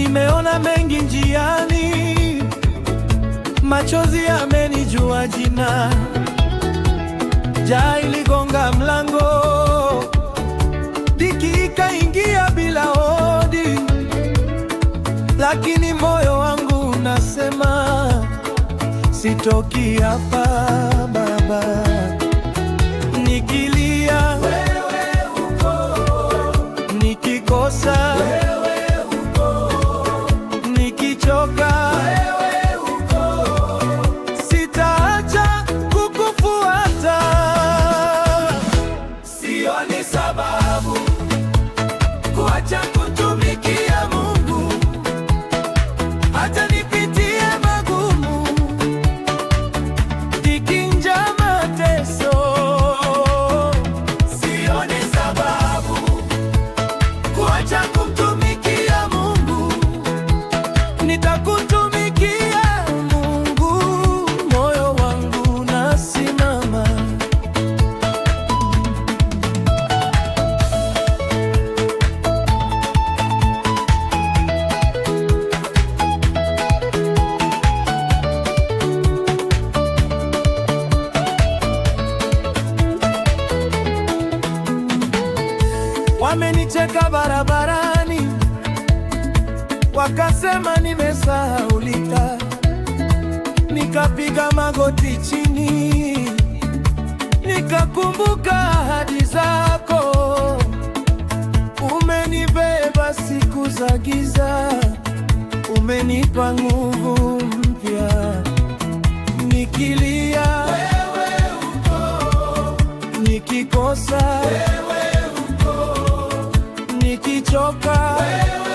Nimeona mengi njiani, machozi yamenijua jina. Njaa iligonga mlango, dhiki ikaingia bila hodi, lakini moyo wangu unasema sitoki hapa Baba. Nikilia wewe uko, nikikosa wewe uko, nikichoka wewe uko, sitaacha kukufuata. Sioni sababu kuacha kutumikia Mungu, hata nipitie magumu, dhiki, njaa, mateso. Sioni sababu kuacha kumtumikia Mungu, nitakutumikia Mungu, moyo wangu nasimama. Wamenicheka barabarani, wakasema nimesahaulika. Nikapiga magoti chini, nikakumbuka ahadi zako. Umenibeba siku za giza, umenipa nguvu mpya. Nikilia wewe uko, nikikosa wewe uko, nikichoka wewe